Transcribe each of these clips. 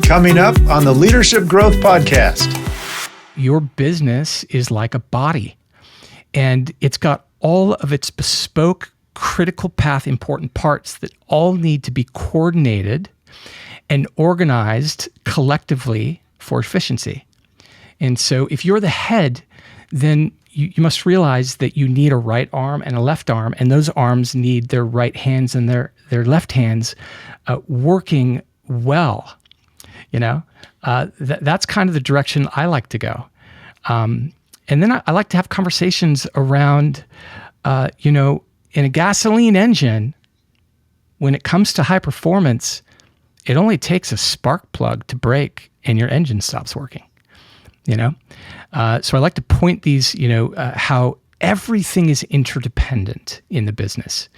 Coming up on the Leadership Growth Podcast. Your business is like a body, and it's got all of its bespoke, critical path, important parts that all need to be coordinated and organized collectively for efficiency. And so if you're the head, then you must realize that you need a right arm and a left arm, and those arms need their right hands and their left hands working well. That's kind of the direction I like to go. And then I like to have conversations around, in a gasoline engine, when it comes to high performance, it only takes a spark plug to break and your engine stops working, So I like to point these, how everything is interdependent in the business.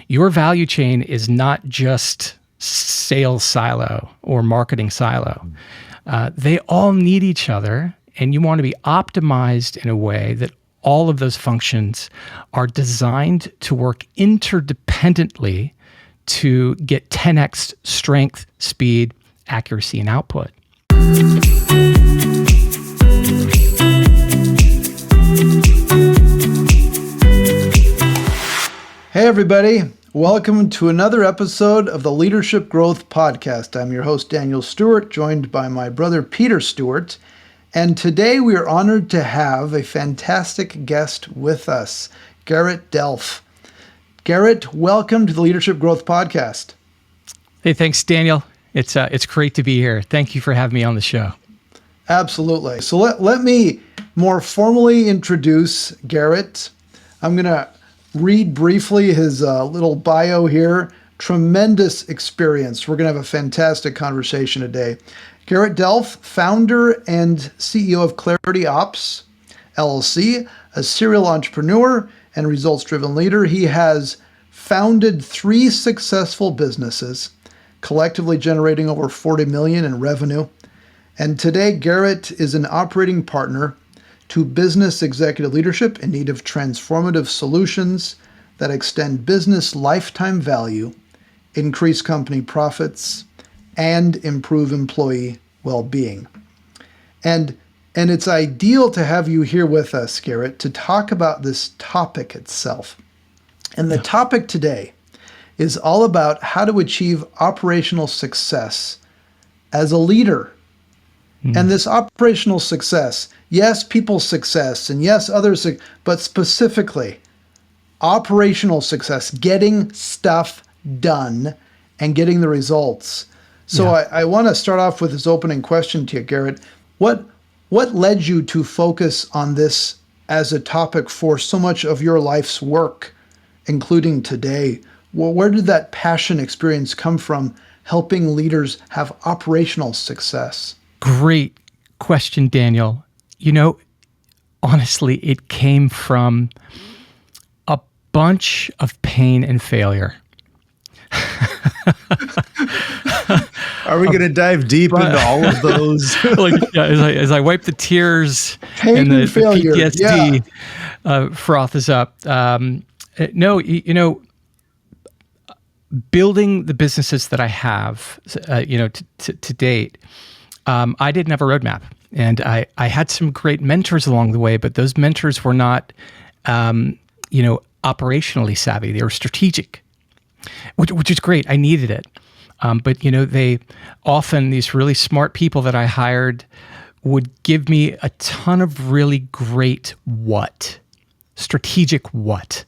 Your value chain is not just sales silo or marketing silo. They all need each other, and you want to be optimized in a way that all of those functions are designed to work interdependently to get 10x strength, speed, accuracy, and output. Hey everybody, welcome to another episode of the Leadership Growth Podcast. I'm your host Daniel Stewart, joined by my brother Peter Stewart, and today we are honored to have a fantastic guest with us, Garrett Delph. Garrett, welcome to the Leadership Growth Podcast. Hey, thanks, Daniel. It's great to be here. Thank you for having me on the show. Absolutely. So let me more formally introduce Garrett. I'm going to read briefly his little bio here. Tremendous experience. We're going to have a fantastic conversation today. Garrett Delph, founder and CEO of Clarity Ops, LLC, a serial entrepreneur and results-driven leader. He has founded 3 successful businesses, collectively generating over $40 million in revenue. And today, Garrett is an operating partner to business executive leadership in need of transformative solutions that extend business lifetime value, increase company profits, and improve employee well-being. And it's ideal to have you here with us, Garrett, to talk about this topic itself. And the topic today is all about how to achieve operational success as a leader. And this operational success, yes, people's success, and yes, others, but specifically, operational success, getting stuff done and getting the results. So I want to start off with this opening question to you, Garrett. What led you to focus on this as a topic for so much of your life's work, including today? Well, where did that passion experience come from, helping leaders have operational success? Great question, Daniel. Honestly, it came from a bunch of pain and failure. Are we going to dive deep into all of those? As I wipe the tears Pain and the failure, PTSD froths up. Building the businesses that I have, to date, I didn't have a roadmap, and I had some great mentors along the way, but those mentors were not, operationally savvy. They were strategic, which is great. I needed it. But they often, these really smart people that I hired would give me a ton of really great strategic what,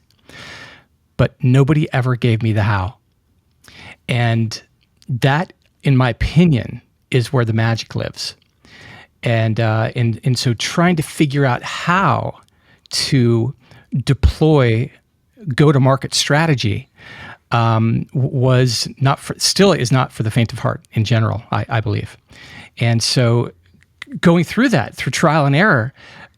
but nobody ever gave me the how. And that, in my opinion, is where the magic lives. And so trying to figure out how to deploy go-to-market strategy still is not for the faint of heart in general, I believe. And so going through trial and error,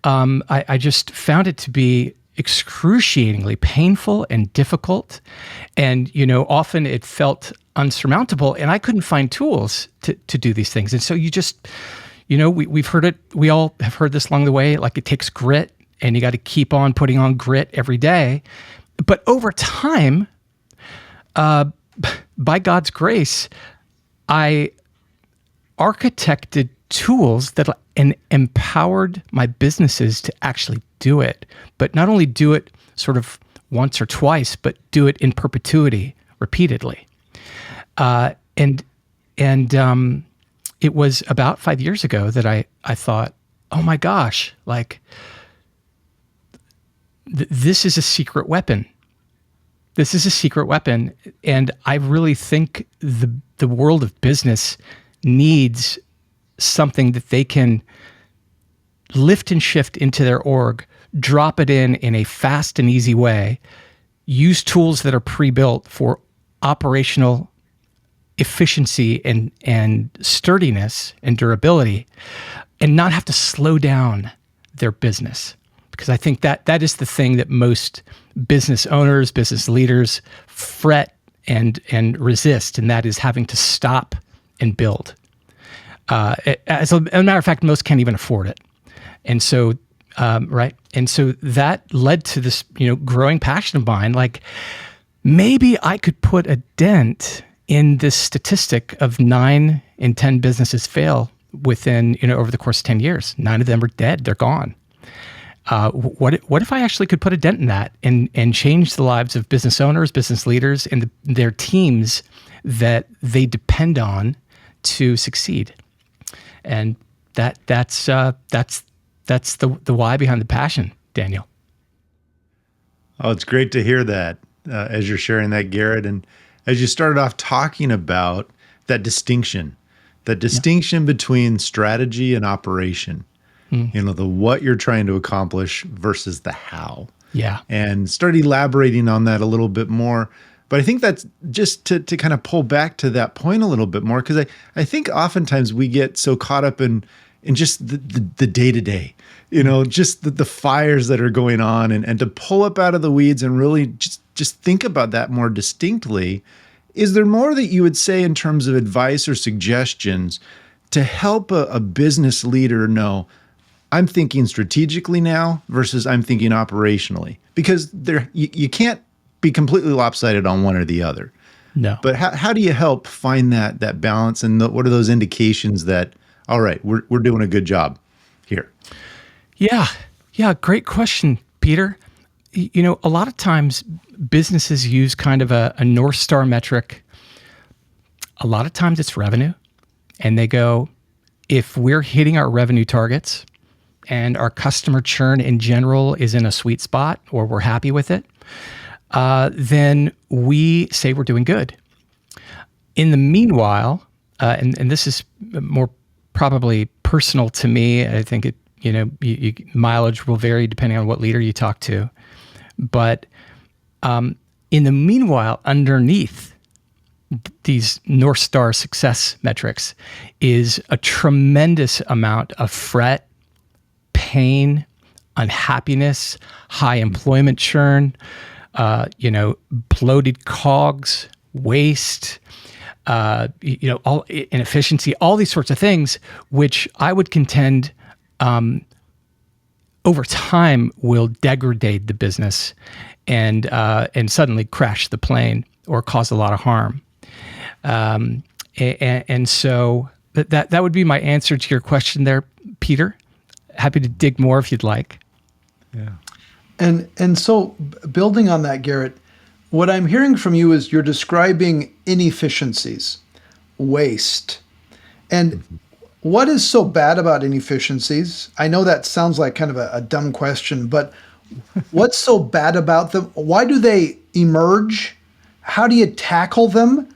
I just found it to be excruciatingly painful and difficult. And, often it felt unsurmountable, and I couldn't find tools to do these things. And so you just, we've heard it, we all have heard this along the way, like it takes grit, and you got to keep on putting on grit every day. But over time, by God's grace, I architected tools that and empowered my businesses to actually do it, but not only do it sort of once or twice, but do it in perpetuity, repeatedly. And it was about 5 years ago that I thought, oh my gosh, like this is a secret weapon. This is a secret weapon. And I really think the world of business needs something that they can lift and shift into their org, drop it in a fast and easy way, use tools that are pre-built for operational efficiency and sturdiness and durability, and not have to slow down their business. Because I think that is the thing that most business owners, business leaders fret and resist, and that is having to stop and build. As a matter of fact, most can't even afford it. And so, right. And so that led to this, growing passion of mine. Like, maybe I could put a dent in this statistic of 9 in 10 businesses fail within, over the course of 10 years. 9 of them are dead. They're gone. What if I actually could put a dent in that and change the lives of business owners, business leaders, and their teams that they depend on to succeed? And that's the why behind the passion, Daniel. Oh, it's great to hear that as you're sharing that, Garrett. And as you started off talking about that distinction between strategy and operation, the what you're trying to accomplish versus the how. Yeah. And start elaborating on that a little bit more. But I think that's just to kind of pull back to that point a little bit more, because I think oftentimes we get so caught up in just the day-to-day, just the fires that are going on, and to pull up out of the weeds and really just think about that more distinctly. Is there more that you would say in terms of advice or suggestions to help a business leader know, I'm thinking strategically now versus I'm thinking operationally? Because you can't be completely lopsided on one or the other. No. But how do you help find that balance, and what are those indications that, all right, we're doing a good job here? Yeah, great question, Peter. A lot of times businesses use kind of a North Star metric. A lot of times it's revenue, and they go, if we're hitting our revenue targets and our customer churn in general is in a sweet spot, or we're happy with it, then we say we're doing good. In the meanwhile, and this is more probably personal to me, I think it, mileage will vary depending on what leader you talk to. But in the meanwhile, underneath these North Star success metrics is a tremendous amount of fret, pain, unhappiness, high employment churn, bloated cogs, waste, all inefficiency, all these sorts of things, which I would contend over time will degrade the business and suddenly crash the plane or cause a lot of harm. And so that would be my answer to your question there, Peter. Happy to dig more if you'd like. Yeah. And so building on that, Garrett, what I'm hearing from you is you're describing inefficiencies, waste. And what is so bad about inefficiencies? I know that sounds like kind of a dumb question, but what's so bad about them? Why do they emerge? How do you tackle them?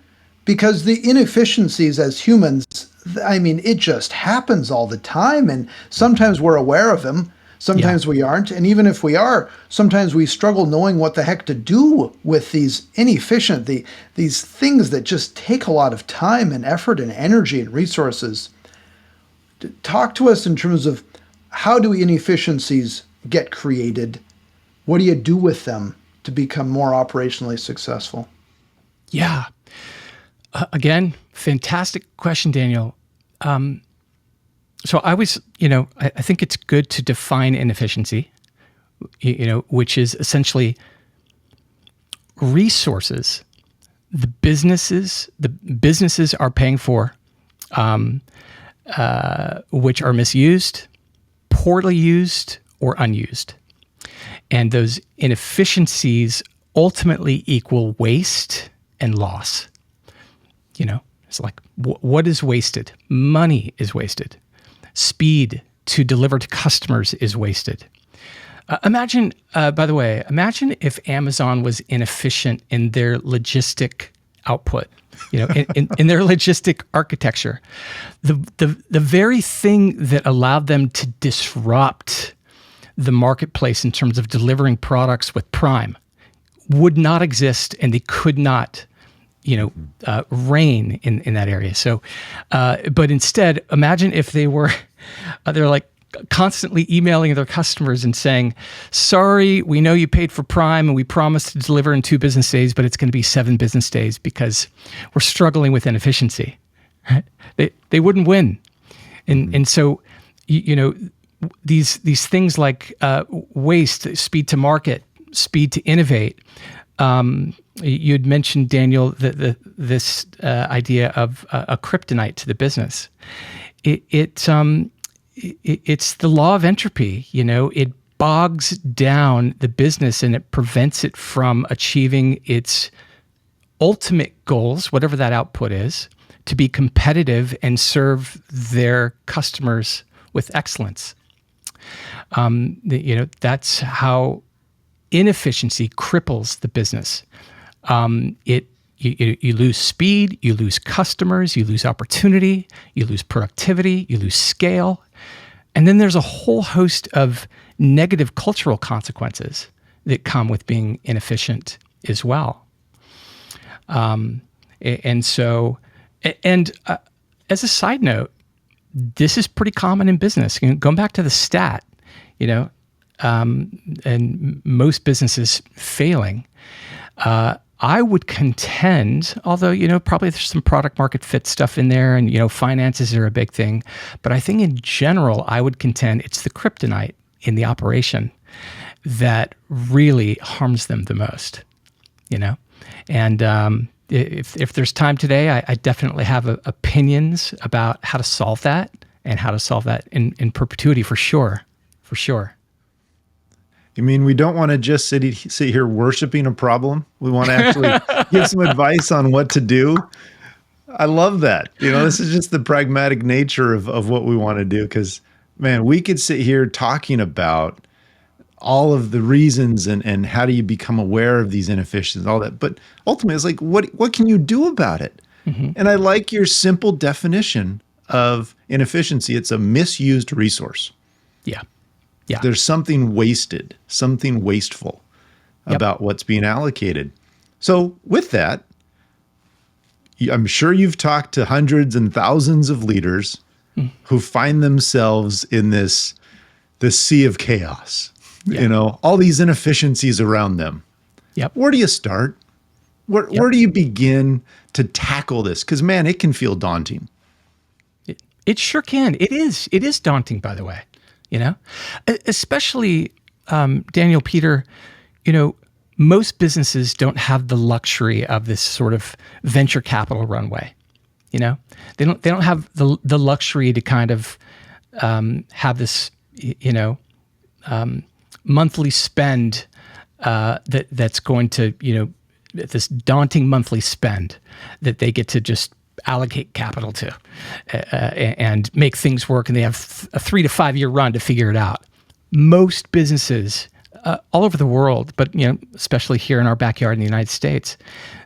Because the inefficiencies as humans, it just happens all the time. And sometimes we're aware of them. Sometimes we aren't. And even if we are, sometimes we struggle knowing what the heck to do with these inefficient, these things that just take a lot of time and effort and energy and resources. Talk to us in terms of how do inefficiencies get created? What do you do with them to become more operationally successful? Yeah. Again, fantastic question, Daniel. So I was, I think it's good to define inefficiency, which is essentially resources the businesses are paying for which are misused, poorly used, or unused. And those inefficiencies ultimately equal waste and loss. It's like, what is wasted? Money is wasted. Speed to deliver to customers is wasted. Imagine if Amazon was inefficient in their logistic output, in their logistic architecture. The very thing that allowed them to disrupt the marketplace in terms of delivering products with Prime would not exist, and they could not, reign in that area. So, but instead, imagine if they're like constantly emailing their customers and saying, sorry, we know you paid for Prime and we promised to deliver in 2 business days, but it's going to be 7 business days because we're struggling with inefficiency. Right? They wouldn't win. And so, these things like waste, speed to market, speed to innovate. You'd mentioned, Daniel, this idea of a kryptonite to the business. It's the law of entropy. It bogs down the business and it prevents it from achieving its ultimate goals, whatever that output is, to be competitive and serve their customers with excellence. That's how inefficiency cripples the business. You lose speed, you lose customers, you lose opportunity, you lose productivity, you lose scale. And then there's a whole host of negative cultural consequences that come with being inefficient as well. As a side note, this is pretty common in business. Going back to the stat, and most businesses failing, I would contend, although, probably there's some product market fit stuff in there and, finances are a big thing. But I think in general, I would contend it's the kryptonite in the operation that really harms them the most, And if there's time today, I definitely have opinions about how to solve that and how to solve that in perpetuity for sure. For sure. You mean we don't want to just sit here worshiping a problem? We want to actually give some advice on what to do? I love that. This is just the pragmatic nature of what we want to do, because, man, we could sit here talking about all of the reasons and how do you become aware of these inefficiencies, all that. But ultimately, it's like, what can you do about it? Mm-hmm. And I like your simple definition of inefficiency. It's a misused resource. Yeah. There's something wasted, something wasteful about what's being allocated. So with that, I'm sure you've talked to hundreds and thousands of leaders who find themselves in this sea of chaos, all these inefficiencies around them. Yep. Where do you start? Where do you begin to tackle this? Because, man, it can feel daunting. It sure can. It is daunting, by the way. Especially, Daniel, Peter, most businesses don't have the luxury of this sort of venture capital runway. They don't have the luxury to kind of have this, monthly spend that's going to, this daunting monthly spend that they get to just allocate capital to and make things work, and they have a 3 to 5 year run to figure it out. Most businesses all over the world, but especially here in our backyard in the United States,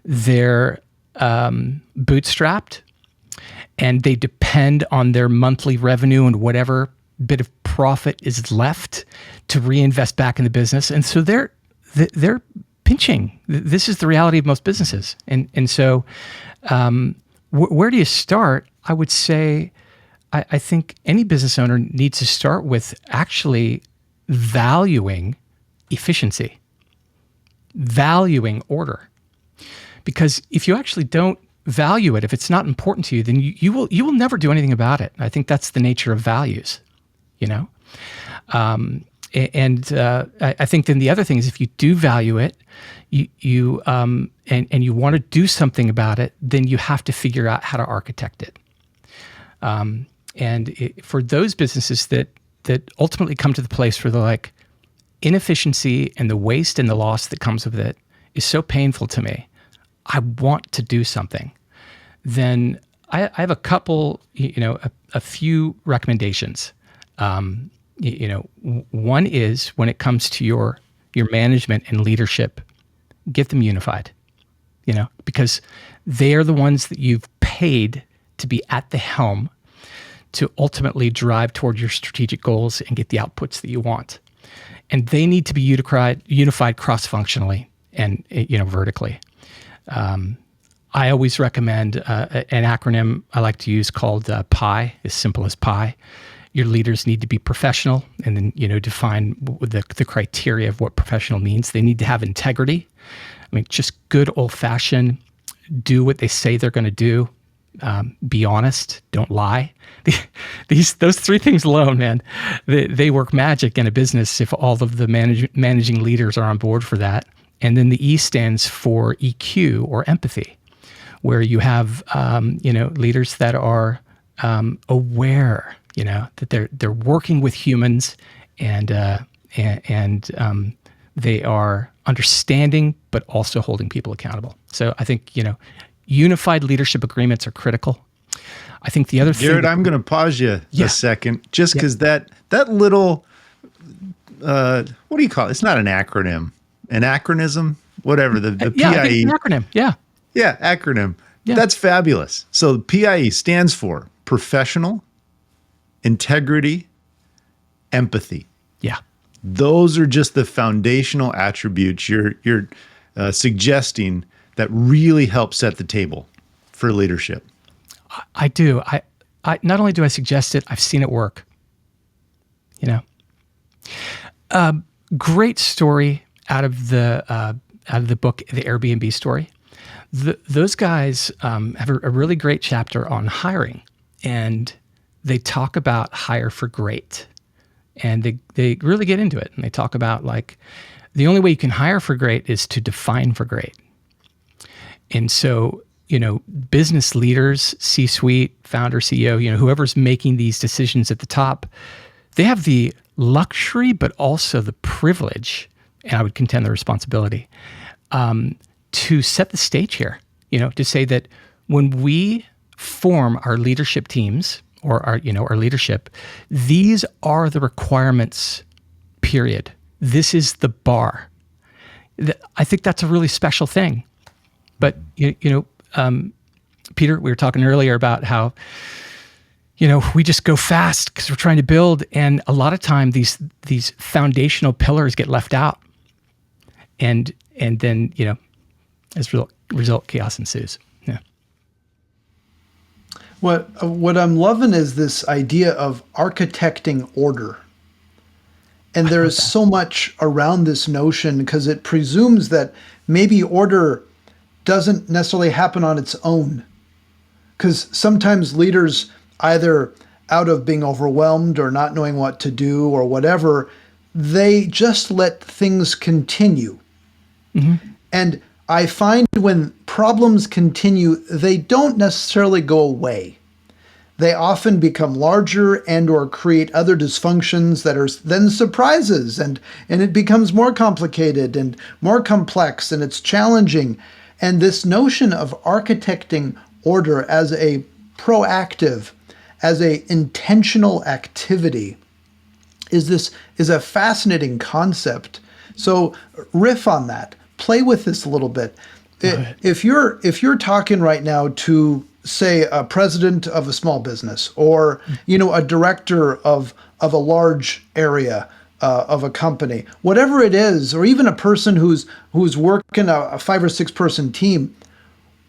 they're bootstrapped, and they depend on their monthly revenue and whatever bit of profit is left to reinvest back in the business. And so they're pinching. This is the reality of most businesses. And so where do you start? I would say, I think any business owner needs to start with actually valuing efficiency, valuing order. Because if you actually don't value it, if it's not important to you, then you will never do anything about it. I think that's the nature of values, I think then the other thing is, if you do value it, and you want to do something about it, then you have to figure out how to architect it. For those businesses that ultimately come to the place where they're like, inefficiency and the waste and the loss that comes with it is so painful to me, I want to do something, then I have a couple, a few recommendations. One is when it comes to your management and leadership, get them unified, because they are the ones that you've paid to be at the helm to ultimately drive toward your strategic goals and get the outputs that you want. And they need to be unified cross-functionally and vertically. I always recommend an acronym I like to use called PI, as simple as PI. Your leaders need to be professional, and then define the criteria of what professional means. They need to have integrity. I mean, just good old-fashioned, do what they say they're going to do. Be honest, don't lie. Those three things alone, man, they work magic in a business if all of the managing leaders are on board for that. And then the E stands for EQ, or empathy, where you have leaders that are aware, that they're working with humans, and they are understanding, but also holding people accountable. So I think unified leadership agreements are critical. I think the other thing, Garrett, I'm going to pause you a second, just because that little, what do you call it? It's not an acronym, an acronism, whatever, the PIE. I think it's an acronym. Yeah, acronym. Yeah. That's fabulous. So PIE stands for professional, integrity, empathy. Yeah. Those are just the foundational attributes you're suggesting that really help set the table for leadership. I do. I not only do I suggest it, I've seen it work. Great story out of the book, The Airbnb Story. Those guys have a really great chapter on hiring, and they talk about hire for great, and they really get into it, and they talk about like the only way you can hire for great is to define for great. And so, business leaders, C-suite, founder, CEO, whoever's making these decisions at the top, they have the luxury, but also the privilege, and I would contend the responsibility, to set the stage here, to say that when we form our leadership teams or our leadership, these are the requirements, period. This is the bar. I think that's a really special thing. But, Peter, we were talking earlier about how, we just go fast because we're trying to build. And a lot of time these foundational pillars get left out. And then, as a result, chaos ensues. Yeah. What I'm loving is this idea of architecting order. And there is so much around this notion because it presumes that maybe order doesn't necessarily happen on its own. Because sometimes leaders, either out of being overwhelmed or not knowing what to do or whatever, they just let things continue. Mm-hmm. And I find when problems continue, they don't necessarily go away. They often become larger and or create other dysfunctions that are then surprises, and it becomes more complicated and more complex, and it's challenging. And this notion of architecting order as a proactive, as a intentional activity is a fascinating concept. So riff on that. Play with this a little bit. If you're talking right now to, say, a president of a small business, or a director of a large area of a company, whatever it is, or even a person who's working a 5 or 6 person team,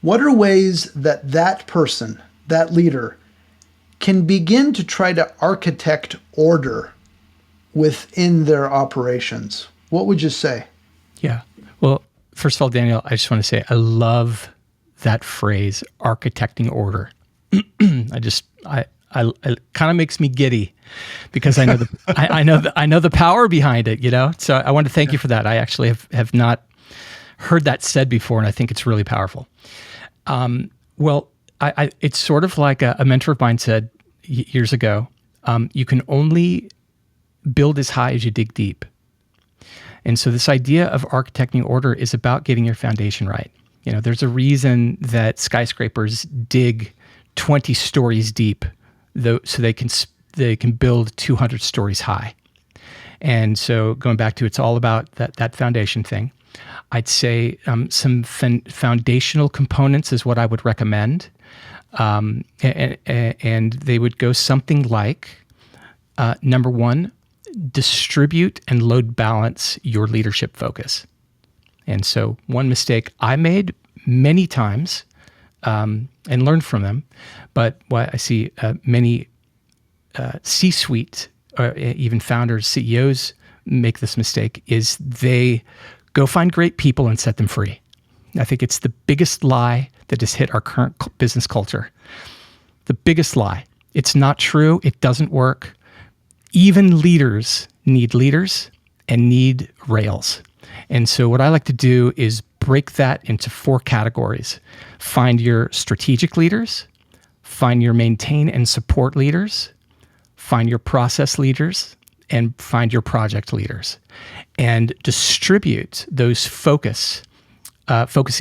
what are ways that person, that leader, can begin to try to architect order within their operations? What would you say? Yeah. Well, first of all, Daniel, I just want to say I love that phrase, architecting order. It kind of makes me giddy because I know I know the power behind it, So I want to thank you for that. I actually have not heard that said before, and I think it's really powerful. It's sort of like a mentor of mine said, years ago, you can only build as high as you dig deep. And so this idea of architecting order is about getting your foundation right. There's a reason that skyscrapers dig 20 stories deep, so they can build 200 stories high. And so going back to, it's all about that foundation thing. I'd say some foundational components is what I would recommend. And they would go something like, number one, distribute and load balance your leadership focus. And so one mistake I made many times, and learned from them, but what I see many C-suite or even founders, CEOs make this mistake, is they go find great people and set them free. I think it's the biggest lie that has hit our current business culture. The biggest lie. It's not true. It doesn't work. Even leaders need leaders and need rails. And so what I like to do is break that into 4 categories. Find your strategic leaders, find your maintain and support leaders, find your process leaders, and find your project leaders. And distribute those focus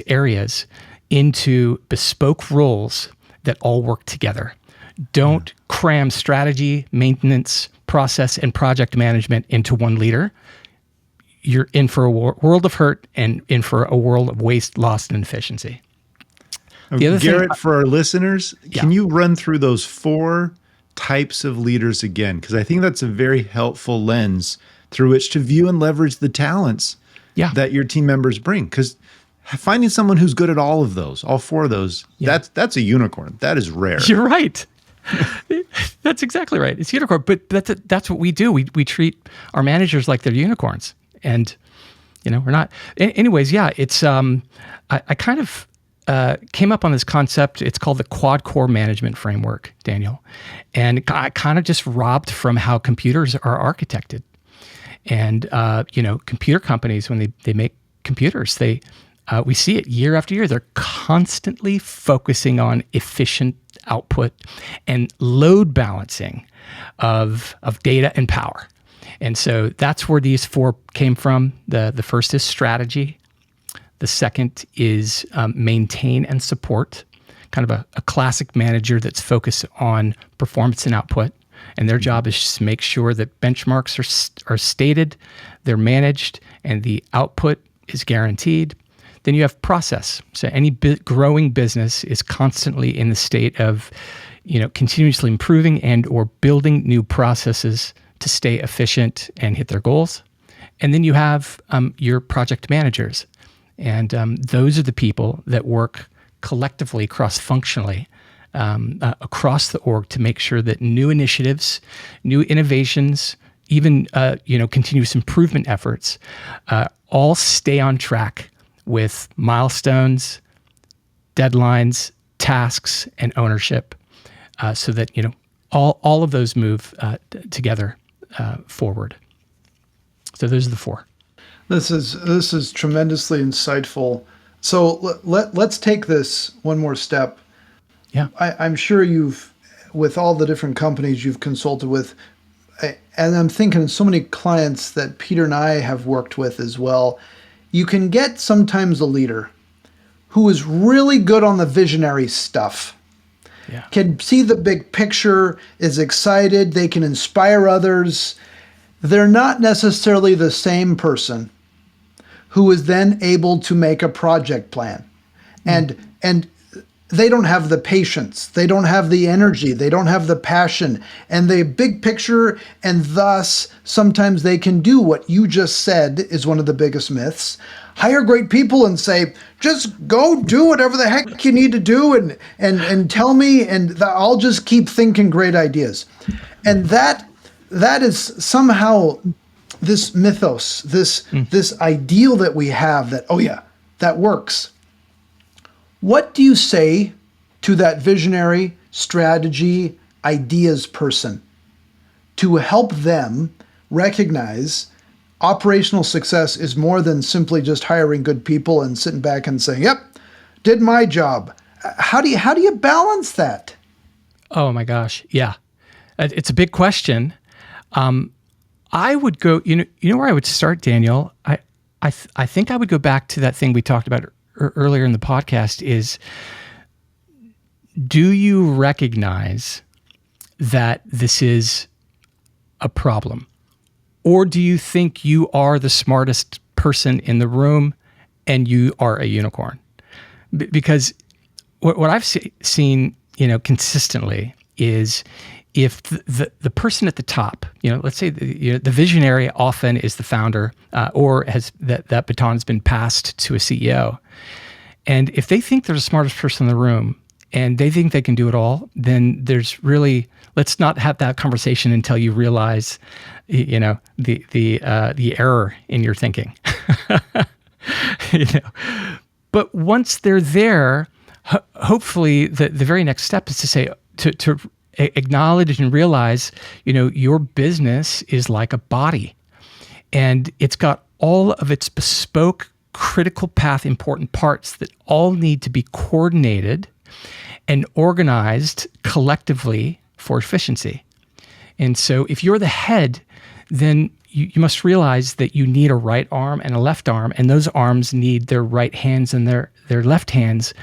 areas into bespoke roles that all work together. Don't cram strategy, maintenance, process, and project management into one leader. You're in for a world of hurt and in for a world of waste, loss, and inefficiency. Garrett, for our listeners, can you run through those 4 types of leaders again? Because I think that's a very helpful lens through which to view and leverage the talents that your team members bring. Because finding someone who's good at all of those, all 4 of those, that's a unicorn. That is rare. You're right. That's exactly right. It's unicorn, but that's what we do. We treat our managers like they're unicorns, and we're not. Anyways, it's I kind of came up on this concept. It's called the QuadCore management framework, Daniel, and I kind of just robbed from how computers are architected. And computer companies, when they make computers, we see it year after year. They're constantly focusing on efficient output and load balancing of data and power. And so that's where these 4 came from. The first is strategy. The second is maintain and support, kind of a classic manager that's focused on performance and output. And their job is just to make sure that benchmarks are stated, they're managed, and the output is guaranteed. Then you have process. So any growing business is constantly in the state of, continuously improving and or building new processes to stay efficient and hit their goals. And then you have your project managers. And those are the people that work collectively, cross-functionally, across the org to make sure that new initiatives, new innovations, even continuous improvement efforts all stay on track with milestones, deadlines, tasks, and ownership, so that all of those move together forward. So those are the 4. This is tremendously insightful. So let's take this one more step. Yeah, I'm sure with all the different companies you've consulted with, and I'm thinking so many clients that Peter and I have worked with as well. You can get sometimes a leader who is really good on the visionary stuff, can see the big picture, is excited, they can inspire others. They're not necessarily the same person who is then able to make a project plan. And they don't have the patience, they don't have the energy, they don't have the passion and the big picture, and thus sometimes they can do what you just said is one of the biggest myths. Hire great people and say, just go do whatever the heck you need to do and tell me, and I'll just keep thinking great ideas. And that is somehow this mythos, this ideal that we have that, that works. What do you say to that visionary, strategy, ideas person to help them recognize operational success is more than simply just hiring good people and sitting back and saying, yep, did my job? How do you balance that? Oh my gosh. Yeah. It's a big question. I would go, where I would start, Daniel? I think I would go back to that thing we talked about earlier in the podcast is, do you recognize that this is a problem? Or do you think you are the smartest person in the room and you are a unicorn? Because what I've seen, consistently is if the person at the top, let's say the visionary often is the founder, or has that baton has been passed to a CEO. And if they think they're the smartest person in the room and they think they can do it all, then there's really, let's not have that conversation until you realize, the error in your thinking. But once they're there, hopefully the very next step is to say, to acknowledge and realize, your business is like a body, and it's got all of its bespoke, critical path, important parts that all need to be coordinated and organized collectively for efficiency. And so if you're the head, then you must realize that you need a right arm and a left arm, and those arms need their right hands and their left hands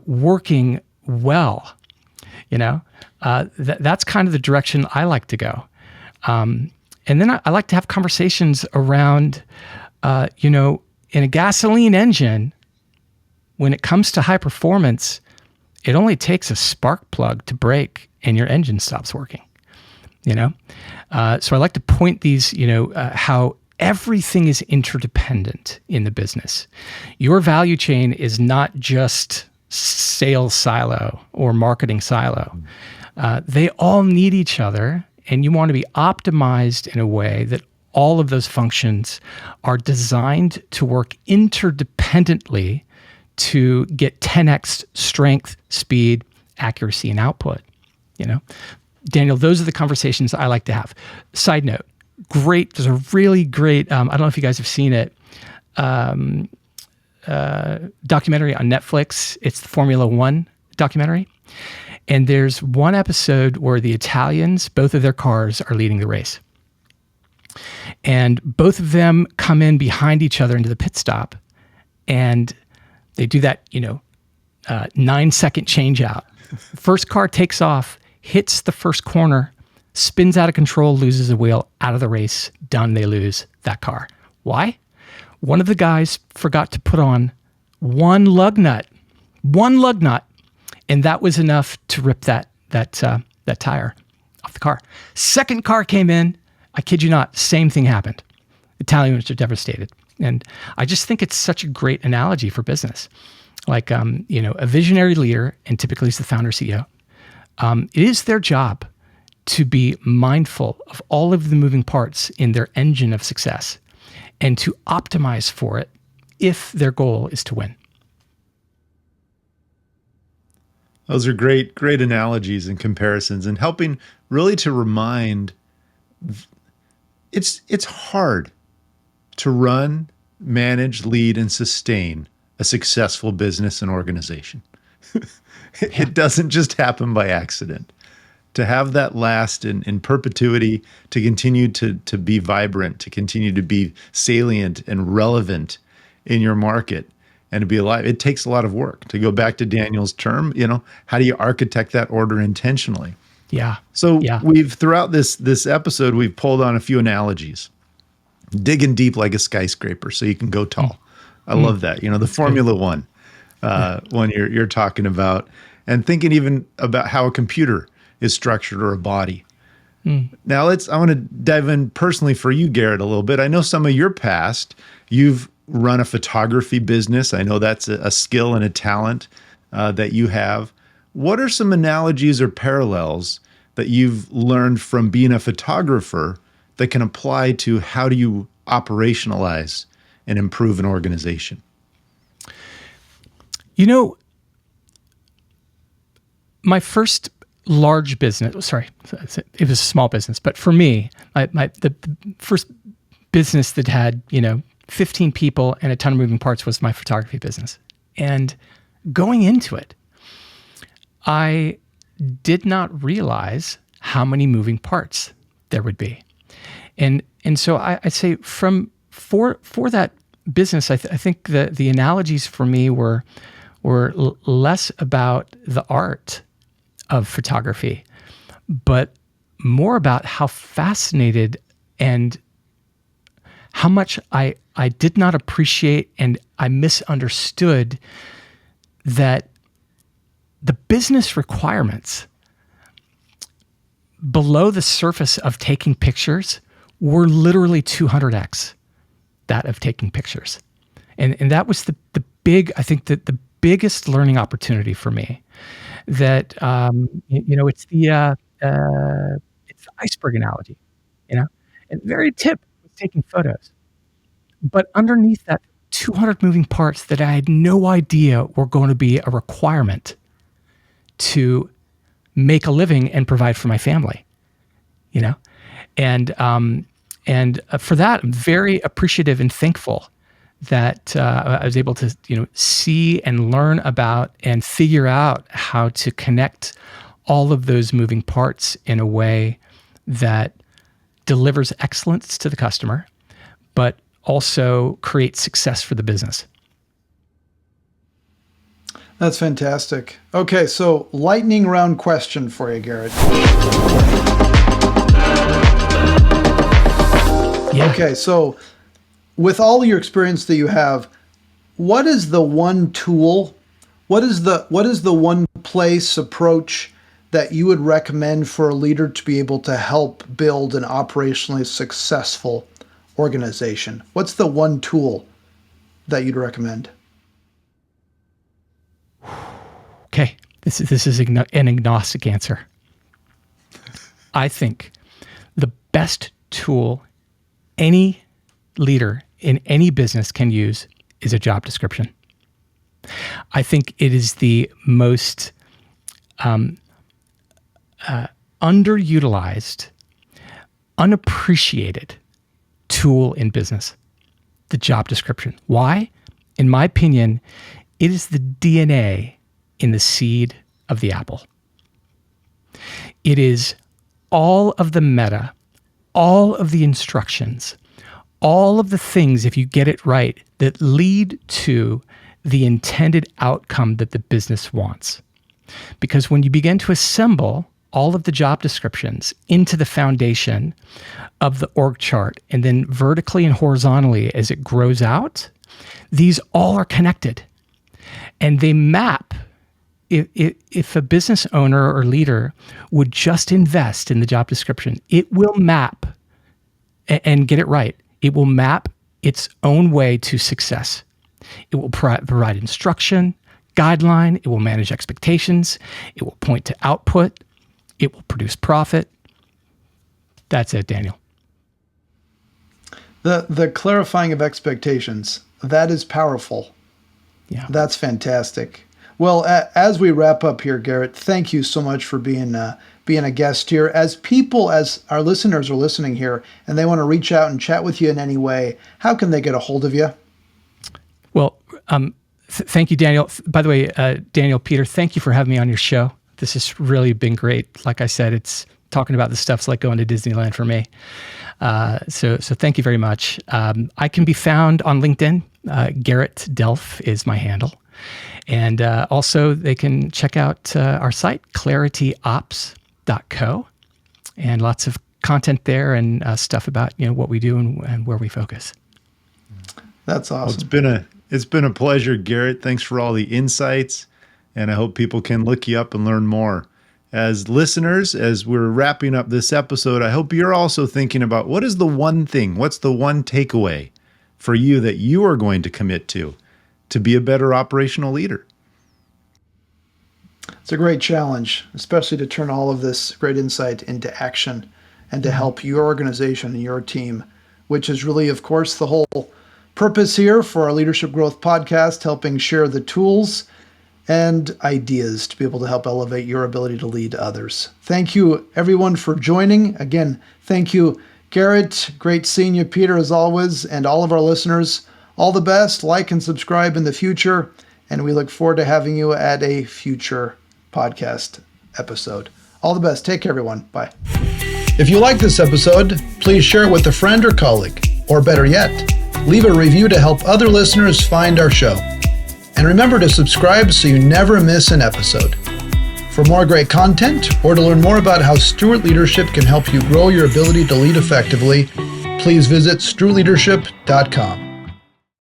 working well. That's kind of the direction I like to go. And then I like to have conversations around, in a gasoline engine, when it comes to high performance, it only takes a spark plug to break and your engine stops working. So I like to point these, how everything is interdependent in the business. Your value chain is not just sales silo or marketing silo. They all need each other, and you want to be optimized in a way that all of those functions are designed to work interdependently to get 10x strength, speed, accuracy, and output. Daniel, those are the conversations I like to have. Side note, great. There's a really great, I don't know if you guys have seen it, documentary on Netflix. It's the Formula One documentary. And there's one episode where the Italians, both of their cars are leading the race. And both of them come in behind each other into the pit stop. And they do that, 9-second change out. First car takes off, hits the first corner, spins out of control, loses a wheel, out of the race, done, they lose that car. Why? One of the guys forgot to put on one lug nut, and that was enough to rip that tire off the car. Second car came in, I kid you not, same thing happened. Italians are devastated. And I just think it's such a great analogy for business. Like, a visionary leader, and typically it's the founder CEO, it is their job to be mindful of all of the moving parts in their engine of success and to optimize for it if their goal is to win. Those are great analogies and comparisons, and helping really to remind it's hard to run, manage, lead, and sustain a successful business and organization. It doesn't just happen by accident. To have that last in perpetuity, to continue to be vibrant, to continue to be salient and relevant in your market, and to be alive, it takes a lot of work. To go back to Daniel's term, how do you architect that order intentionally? Yeah. So we've, throughout this episode, we've pulled on a few analogies, digging deep like a skyscraper so you can go tall. I love that. The Formula One one you're talking about, and thinking even about how a computer is structured or a body. Now I want to dive in personally for you, Garrett, a little bit. I know some of your past, you've run a photography business. I know that's a skill and a talent that you have. What are some analogies or parallels that you've learned from being a photographer that can apply to how do you operationalize and improve an organization? My first large business, it was a small business, but for me, the first business that had, 15 people and a ton of moving parts was my photography business. And going into it, I did not realize how many moving parts there would be. And so I'd say for that business, I think the analogies for me were less about the art of photography, but more about how fascinated and how much I did not appreciate and I misunderstood that the business requirements below the surface of taking pictures were literally 200x that of taking pictures. And that was the big, I think that the biggest learning opportunity for me, that, it's the iceberg analogy, and the very tip was taking photos. But underneath that, 200 moving parts that I had no idea were going to be a requirement to make a living and provide for my family, and for that, I'm very appreciative and thankful that I was able to, see and learn about and figure out how to connect all of those moving parts in a way that delivers excellence to the customer, but also creates success for the business. That's fantastic. Okay, so lightning round question for you, Garrett. Yeah. Okay, so with all your experience that you have, what is the one tool, what is the one place, approach that you would recommend for a leader to be able to help build an operationally successful organization? What's the one tool that you'd recommend? Okay, this is an agnostic answer. I think the best tool any leader in any business can use is a job description. I think it is the most underutilized, unappreciated tool in business, the job description. Why? In my opinion, it is the DNA in the seed of the apple. It is all of the meta, all of the instructions, all of the things, if you get it right, that lead to the intended outcome that the business wants. Because when you begin to assemble all of the job descriptions into the foundation of the org chart, and then vertically and horizontally as it grows out, these all are connected. And they map. If a business owner or leader would just invest in the job description, it will map and get it right. It will map its own way to success. It will provide instruction, guideline. It will manage expectations. It will point to output. It will produce profit. That's it, Daniel. The clarifying of expectations, that is powerful. Yeah. That's fantastic. Well, as we wrap up here, Garrett, thank you so much for being a guest here. As our listeners are listening here, and they want to reach out and chat with you in any way, how can they get a hold of you? Well, thank you, Daniel. By the way, Daniel, Peter, thank you for having me on your show. This has really been great. Like I said, it's talking about this stuff's like going to Disneyland for me. So thank you very much. I can be found on LinkedIn. Garrett Delph is my handle. And also they can check out our site, clarityops.co, and lots of content there and stuff about what we do and where we focus. That's awesome. Well, it's been a pleasure, Garrett. Thanks for all the insights, and I hope people can look you up and learn more. As listeners, as we're wrapping up this episode, I hope you're also thinking about what is the one thing, what's the one takeaway for you that you are going to commit to be a better operational leader. It's a great challenge, especially to turn all of this great insight into action and to help your organization and your team, which is really, of course, the whole purpose here for our Leadership Growth Podcast, helping share the tools and ideas to be able to help elevate your ability to lead others. Thank you, everyone, for joining. Again, thank you, Garrett. Great seeing you, Peter, as always, and all of our listeners. All the best. Like and subscribe in the future, and we look forward to having you at a future podcast episode. All the best. Take care, everyone. Bye. If you like this episode, please share it with a friend or colleague. Or better yet, leave a review to help other listeners find our show. And remember to subscribe so you never miss an episode. For more great content, or to learn more about how Stewart Leadership can help you grow your ability to lead effectively, please visit stewardleadership.com.